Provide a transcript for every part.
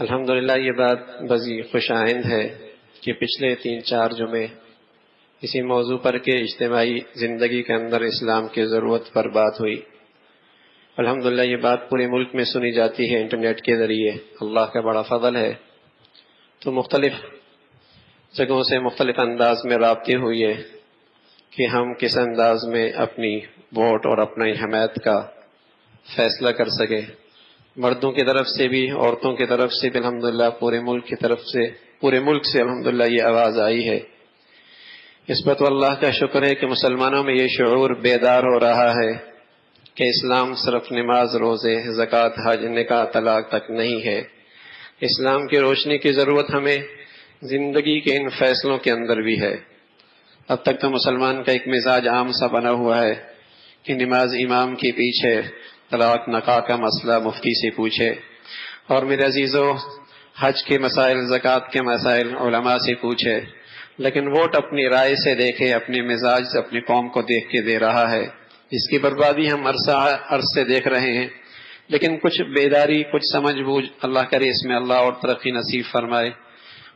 الحمدللہ یہ بات بڑی خوش آئند ہے کہ پچھلے 3-4 جمعے اسی موضوع پر کہ اجتماعی زندگی کے اندر اسلام کی ضرورت پر بات ہوئی۔ الحمدللہ یہ بات پورے ملک میں سنی جاتی ہے انٹرنیٹ کے ذریعے، اللہ کا بڑا فضل ہے۔ تو مختلف جگہوں سے مختلف انداز میں رابطے ہوئے کہ ہم کس انداز میں اپنی ووٹ اور اپنی حمایت کا فیصلہ کر سکیں، مردوں کی طرف سے بھی عورتوں کی طرف سے بھی الحمدللہ پورے ملک سے الحمدللہ یہ آواز آئی ہے۔ اس پر تو اللہ کا شکر ہے کہ مسلمانوں میں یہ شعور بیدار ہو رہا ہے کہ اسلام صرف نماز، روزے، زکوٰۃ، حج، نکاح، طلاق تک نہیں ہے۔ اسلام کی روشنی کی ضرورت ہمیں زندگی کے ان فیصلوں کے اندر بھی ہے۔ اب تک تو مسلمان کا ایک مزاج عام سا بنا ہوا ہے کہ نماز امام کے پیچھے، طلاق نکاح کا مسئلہ مفتی سے پوچھے، اور میرے عزیزو حج کے مسائل، زکوٰۃ کے مسائل علماء سے پوچھے، لیکن ووٹ اپنی رائے سے دیکھے، اپنے مزاج سے اپنی قوم کو دیکھ کے دے رہا ہے۔ اس کی بربادی ہم عرص سے دیکھ رہے ہیں، لیکن کچھ بیداری، کچھ سمجھ بوجھ، اللہ کرے اس میں اللہ اور ترقی نصیب فرمائے،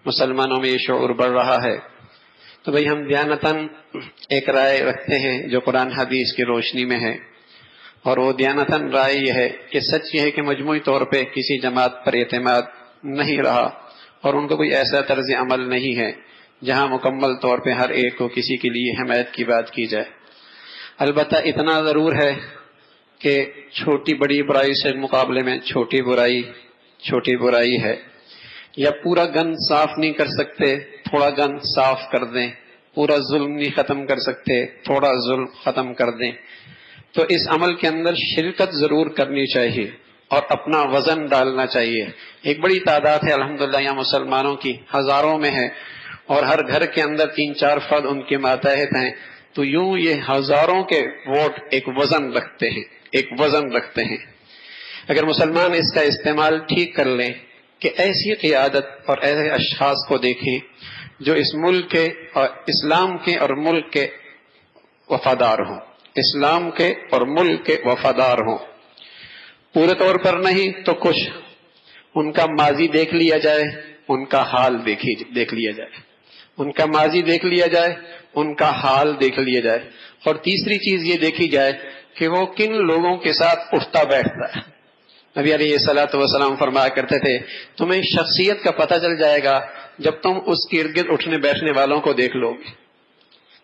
مسلمانوں میں یہ شعور بڑھ رہا ہے۔ تو بھئی ہم دیانتاً ایک رائے رکھتے ہیں جو قرآن حدیث کی روشنی میں ہے، اور وہ دیانتاً رائے یہ ہے کہ سچ یہ ہے کہ مجموعی طور پہ کسی جماعت پر اعتماد نہیں رہا، اور ان کو کوئی ایسا طرز عمل نہیں ہے جہاں مکمل طور پہ ہر ایک کو کسی کے لیے حمایت کی بات کی جائے۔ البتہ اتنا ضرور ہے کہ چھوٹی بڑی برائی سے مقابلے میں چھوٹی برائی ہے، یا پورا گن صاف نہیں کر سکتے، تھوڑا گن صاف کر دیں، پورا ظلم نہیں ختم کر سکتے، تھوڑا ظلم ختم کر دیں۔ تو اس عمل کے اندر شرکت ضرور کرنی چاہیے اور اپنا وزن ڈالنا چاہیے۔ ایک بڑی تعداد ہے الحمدللہ یہاں مسلمانوں کی، ہزاروں میں ہے، اور ہر گھر کے اندر 3-4 فرد ان کے ماتحت ہیں، تو یوں یہ ہزاروں کے ووٹ ایک وزن رکھتے ہیں۔ اگر مسلمان اس کا استعمال ٹھیک کر لیں کہ ایسی قیادت اور ایسے اشخاص کو دیکھیں جو اس ملک کے اور اسلام کے اور ملک کے وفادار ہوں، اسلام کے اور ملک کے وفادار ہوں، پورے طور پر نہیں تو کچھ ان کا ماضی دیکھ لیا جائے، ان کا حال دیکھ لیا جائے، ان کا ماضی دیکھ لیا جائے، ان کا حال دیکھ لیا جائے، اور تیسری چیز یہ دیکھی جائے کہ وہ کن لوگوں کے ساتھ اٹھتا بیٹھتا ہے۔ نبی علیہ الصلوۃ والسلام فرمایا کرتے تھے تمہیں شخصیت کا پتہ چل جائے گا جب تم اس کے ارد گرد اٹھنے بیٹھنے والوں کو دیکھ لو گے،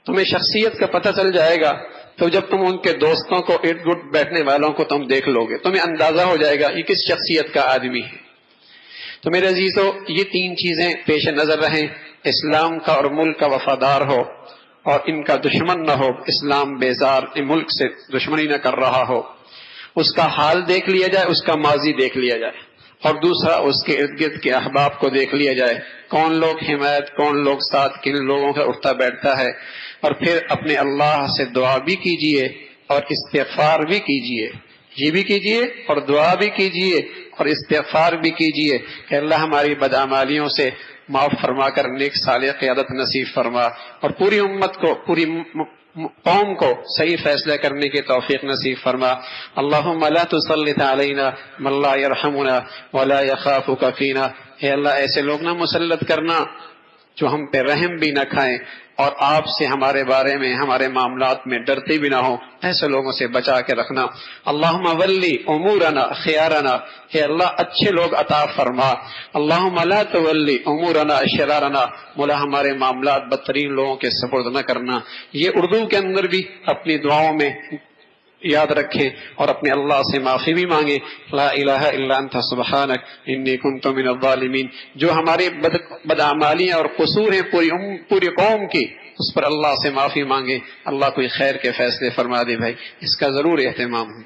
تمہیں شخصیت کا پتہ چل جائے گا تو جب تم ان کے دوستوں کو ارد گرد بیٹھنے والوں کو تم دیکھ لو گے، تمہیں اندازہ ہو جائے گا یہ کس شخصیت کا آدمی ہے۔ تو میرے عزیزو یہ 3 چیزیں پیش نظر رہیں، اسلام کا اور ملک کا وفادار ہو اور ان کا دشمن نہ ہو، اسلام بیزار ملک سے دشمنی نہ کر رہا ہو، اس کا حال دیکھ لیا جائے، اس کا ماضی دیکھ لیا جائے، اور دوسرا اس کے ارد گرد کے احباب کو دیکھ لیا جائے، کون لوگ حمایت، کون لوگ ساتھ، کن لوگوں کا اٹھتا بیٹھتا ہے، اور پھر اپنے اللہ سے دعا بھی کیجئے اور استغفار بھی کیجئے، یہ بھی کیجئے اور دعا بھی کیجئے اور استغفار بھی کیجئے کہ اللہ ہماری بدعمالیوں سے معاف فرما کر نیک صالح قیادت نصیب فرما، اور پوری امت کو، پوری قوم کو صحیح فیصلہ کرنے کی توفیق نصیب فرما۔ اللہم لا تسلط علینا من لا یرحمنا ولا یخافک فینا، اے اللہ ایسے لوگ نہ مسلط کرنا جو ہم پہ رحم بھی نہ کھائیں اور آپ سے ہمارے بارے میں، ہمارے معاملات میں ڈرتے بھی نہ ہوں، ایسے لوگوں سے بچا کے رکھنا۔ اللہم ولی امورنا خیارنا، اے اللہ اچھے لوگ عطا فرما۔ اللہم لا تولی امورنا شرارنا، مولا ہمارے معاملات بدترین لوگوں کے سپرد نہ کرنا۔ یہ اردو کے اندر بھی اپنی دعاؤں میں یاد رکھیں اور اپنے اللہ سے معافی بھی مانگیں، لا الہ الا انت سبحانک انی کنت من الظالمین۔ جو ہمارے بدعمالیاں اور قصور ہیں پوری قوم کی، اس پر اللہ سے معافی مانگیں، اللہ کوئی خیر کے فیصلے فرما دے۔ بھائی اس کا ضرور اہتمام ہے۔